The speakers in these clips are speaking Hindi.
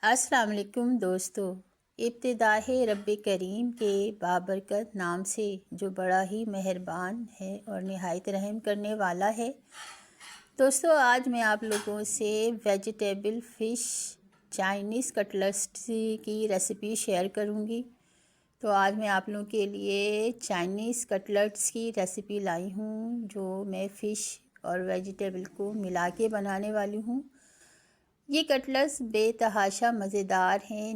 अस्सलाम वालेकुम दोस्तों। इब्तिदा है रब्बे करीम के बाबरकत नाम से जो बड़ा ही मेहरबान है और निहायत रहम करने वाला है। दोस्तों, आज मैं आप लोगों से वेजिटेबल फ़िश चाइनीज़ कटलेट्स की रेसिपी शेयर करूंगी। तो आज मैं आप लोगों के लिए चाइनीज़ कटलेट्स की रेसिपी लाई हूँ, जो मैं फ़िश और वेजिटेबल को मिला के बनाने वाली हूँ। ये कटलेट्स बेतहाशा मज़ेदार हैं।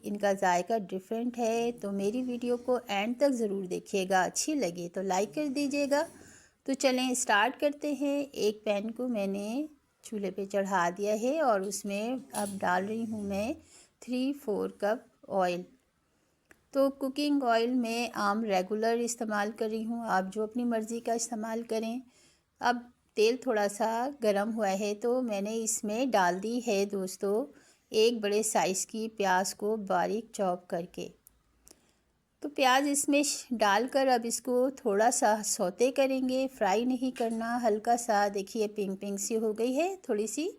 इनका ज़ायका डिफरेंट है। तो मेरी वीडियो को एंड तक ज़रूर देखिएगा। अच्छी लगे तो लाइक कर दीजिएगा। तो चलें स्टार्ट करते हैं। एक पैन को मैंने चूल्हे पे चढ़ा दिया है और उसमें अब डाल रही हूँ मैं 3-4 कप ऑयल। तो कुकिंग ऑयल में आम रेगुलर इस्तेमाल कर रही हूँ, आप जो अपनी मर्ज़ी का इस्तेमाल करें। अब तेल थोड़ा सा गर्म हुआ है तो मैंने इसमें डाल दी है दोस्तों एक बड़े साइज़ की प्याज को बारीक चॉप करके। तो प्याज इसमें डालकर अब इसको थोड़ा सा सौते करेंगे, फ्राई नहीं करना। हल्का सा देखिए पिंक पिंक सी हो गई है थोड़ी सी।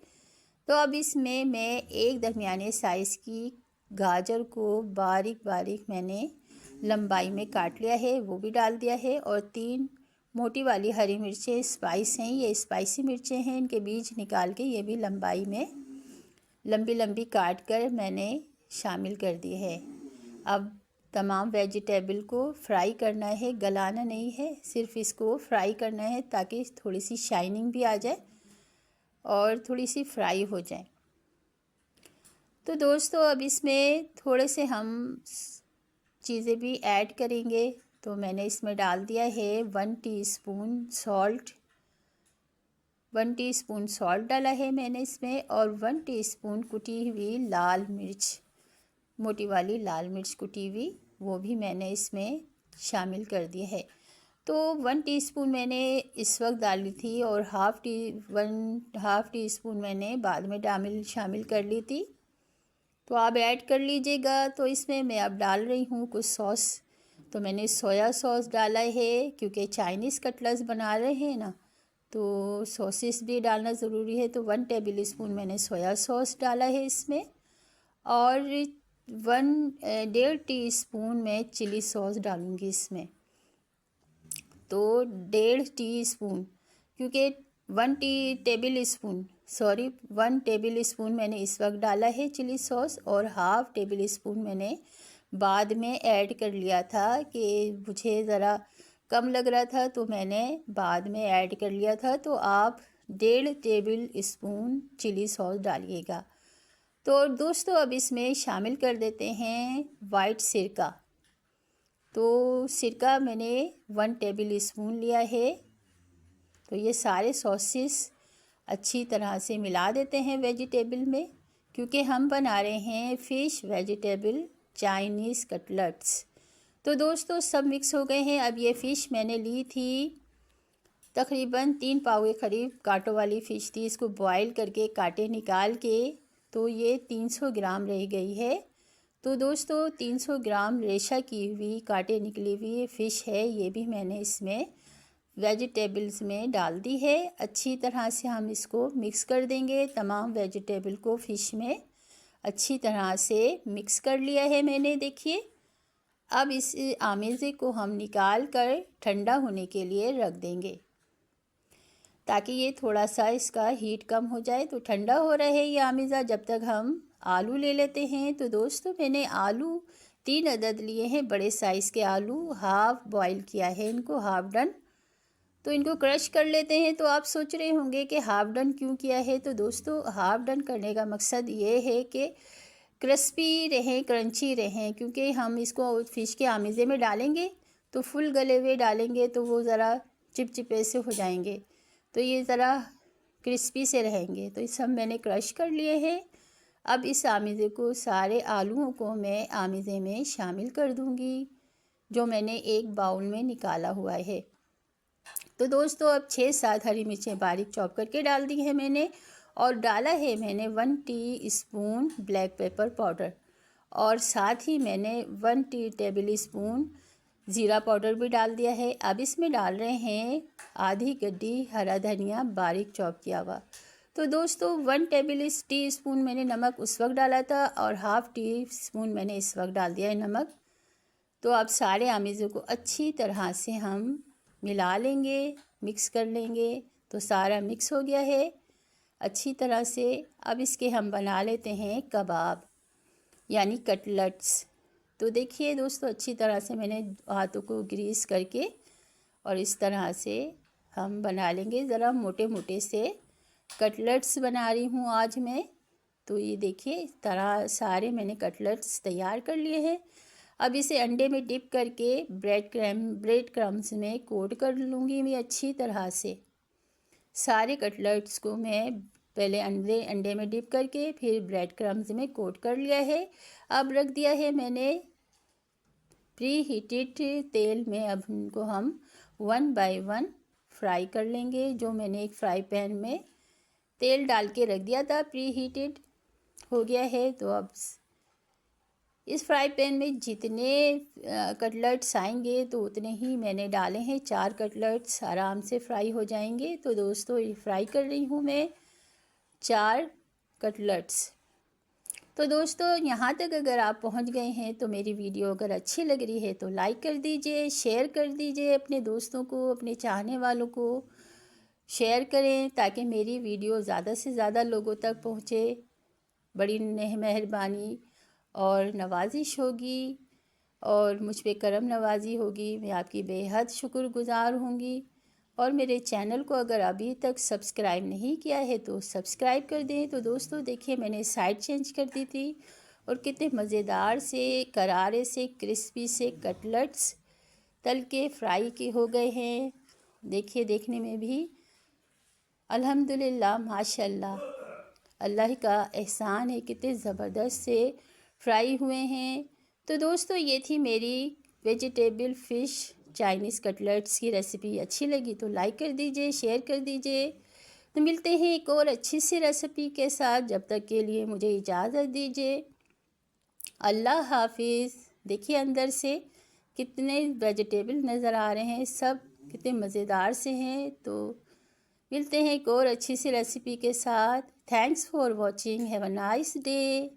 तो अब इसमें मैं एक दरमियाने साइज़ की गाजर को बारीक बारीक मैंने लंबाई में काट लिया है, वो भी डाल दिया है। और 3 मोटी वाली हरी मिर्चें स्पाइस हैं, ये स्पाइसी मिर्चें हैं, इनके बीज निकाल के ये भी लंबाई में लंबी लंबी काट कर मैंने शामिल कर दी है। अब तमाम वेजिटेबल को फ्राई करना है, गलाना नहीं है, सिर्फ इसको फ्राई करना है ताकि थोड़ी सी शाइनिंग भी आ जाए और थोड़ी सी फ्राई हो जाए। तो दोस्तों, अब इसमें थोड़े से हम चीज़ें भी ऐड करेंगे। तो मैंने इसमें डाल दिया है 1 टीस्पून सॉल्ट। 1 टीस्पून सॉल्ट डाला है मैंने इसमें, और 1 टीस्पून कुटी हुई लाल मिर्च, मोटी वाली लाल मिर्च कुटी हुई, वो भी मैंने इसमें शामिल कर दी है। तो 1 टीस्पून मैंने इस वक्त डाली थी और हाफ़ टीस्पून मैंने बाद में शामिल कर ली थी। तो आप ऐड कर लीजिएगा। तो इसमें मैं अब डाल रही हूँ कुछ सॉस। तो मैंने सोया सॉस डाला है, क्योंकि चाइनीज़ कटलेट्स बना रहे हैं ना, तो सॉसेस भी डालना ज़रूरी है। तो 1 टेबल स्पून मैंने सोया सॉस डाला है इसमें, और 1.5 टीस्पून मैं चिली सॉस डालूँगी इसमें। तो 1.5 टीस्पून, क्योंकि 1 टेबल स्पून मैंने इस वक्त डाला है चिली सॉस, और हाफ़ टेबल स्पून मैंने बाद में ऐड कर लिया था कि मुझे ज़रा कम लग रहा था, तो मैंने बाद में ऐड कर लिया था। तो आप 1.5 टेबल स्पून चिली सॉस डालिएगा। तो दोस्तों, अब इसमें शामिल कर देते हैं वाइट सिरका। तो सिरका मैंने 1 टेबल स्पून लिया है। तो ये सारे सॉसेस अच्छी तरह से मिला देते हैं वेजिटेबल में, क्योंकि हम बना रहे हैं फ़िश वेजिटेबल चाइनीज़ कटलेट्स। तो दोस्तों, सब मिक्स हो गए हैं। अब ये फ़िश मैंने ली थी तकरीबन 3 पाव के करीब, कांटों वाली फ़िश थी। इसको बॉईल करके कांटे निकाल के तो ये 300 ग्राम रह गई है। तो दोस्तों, 300 ग्राम रेशा की हुई कांटे निकली हुई फ़िश है, ये भी मैंने इसमें वेजिटेबल्स में डाल दी है। अच्छी तरह से हम इसको मिक्स कर देंगे। तमाम वेजिटेबल को फ़िश में अच्छी तरह से मिक्स कर लिया है मैंने, देखिए। अब इस आमेज़े को हम निकाल कर ठंडा होने के लिए रख देंगे, ताकि ये थोड़ा सा इसका हीट कम हो जाए। तो ठंडा हो रहा है ये आमेज़ा, जब तक हम आलू ले लेते हैं। तो दोस्तों, मैंने आलू 3 अदद लिए हैं, बड़े साइज़ के आलू। हाफ़ बॉईल किया है इनको, हाफ़ डन। तो इनको क्रश कर लेते हैं। तो आप सोच रहे होंगे कि हाफ़ डन क्यों किया है। तो दोस्तों, हाफ़ डन करने का मकसद ये है कि क्रिस्पी रहें, क्रंची रहें, क्योंकि हम इसको फ़िश के आमेज़े में डालेंगे तो फुल गले हुए डालेंगे तो वो ज़रा चिपचिपे से हो जाएंगे, तो ये ज़रा क्रिस्पी से रहेंगे। तो ये सब मैंने क्रश कर लिए हैं। अब इस आमेज़े को, सारे आलूओं को मैं आमेज़े में शामिल कर दूँगी, जो मैंने एक बाउल में निकाला हुआ है। तो दोस्तों, अब 6-7 हरी मिर्चें बारीक चॉप करके डाल दी है मैंने, और डाला है मैंने 1 टीस्पून ब्लैक पेपर पाउडर, और साथ ही मैंने 1 टेबल स्पून ज़ीरा पाउडर भी डाल दिया है। अब इसमें डाल रहे हैं आधी गड्डी हरा धनिया बारीक चॉप किया हुआ। तो दोस्तों 1 टेबल टी स्पून मैंने नमक उस वक्त डाला था और हाफ़ टी स्पून मैंने इस वक्त डाल दिया है नमक। तो अब सारे आमेज़ों को अच्छी तरह से हम मिला लेंगे, मिक्स कर लेंगे। तो सारा मिक्स हो गया है अच्छी तरह से। अब इसके हम बना लेते हैं कबाब यानी कटलेट्स। तो देखिए दोस्तों, अच्छी तरह से मैंने हाथों को ग्रीस करके और इस तरह से हम बना लेंगे। ज़रा मोटे मोटे से कटलेट्स बना रही हूँ आज मैं। तो ये देखिए इस तरह सारे मैंने कटलेट्स तैयार कर लिए हैं। अब इसे अंडे में डिप करके ब्रेड क्रम्स में कोट कर लूँगी मैं अच्छी तरह से। सारे कटलेट्स को मैं पहले अंडे में डिप करके फिर ब्रेड क्रम्स में कोट कर लिया है। अब रख दिया है मैंने प्री हीटेड तेल में। अब इनको हम 1 बाय 1 फ्राई कर लेंगे। जो मैंने एक फ्राई पैन में तेल डाल के रख दिया था, प्री हीटेड हो गया है। तो अब इस फ्राई पैन में जितने कटलेट्स आएंगे तो उतने ही मैंने डाले हैं। 4 कटलेट्स आराम से फ्राई हो जाएंगे। तो दोस्तों ये फ्राई कर रही हूँ मैं 4 कटलेट्स। तो दोस्तों यहाँ तक अगर आप पहुँच गए हैं तो मेरी वीडियो अगर अच्छी लग रही है तो लाइक कर दीजिए, शेयर कर दीजिए अपने दोस्तों को, अपने चाहने वालों को शेयर करें ताकि मेरी वीडियो ज़्यादा से ज़्यादा लोगों तक पहुँचे। बड़ी मेहरबानी और नवाजिश होगी और मुझ पे करम नवाजी होगी। मैं आपकी बेहद शुक्रगुज़ार होंगी। और मेरे चैनल को अगर अभी तक सब्सक्राइब नहीं किया है तो सब्सक्राइब कर दें। तो दोस्तों देखिए मैंने साइड चेंज कर दी थी और कितने मज़ेदार से करारे से क्रिस्पी से कटलेट्स तल के फ्राई के हो गए हैं। देखिए देखने में भी अल्हम्दुलिल्लाह माशाल्लाह अल्लाह का एहसान है, कितने ज़बरदस्त से फ्राई हुए हैं। तो दोस्तों ये थी मेरी वेजिटेबल फ़िश चाइनीज़ कटलेट्स की रेसिपी। अच्छी लगी तो लाइक कर दीजिए, शेयर कर दीजिए। तो मिलते हैं एक और अच्छी सी रेसिपी के साथ। जब तक के लिए मुझे इजाज़त दीजिए। अल्लाह हाफिज़। देखिए अंदर से कितने वेजिटेबल नज़र आ रहे हैं, सब कितने मज़ेदार से हैं। तो मिलते हैं एक और अच्छी सी रेसिपी के साथ। Thanks for watching. Have a nice day.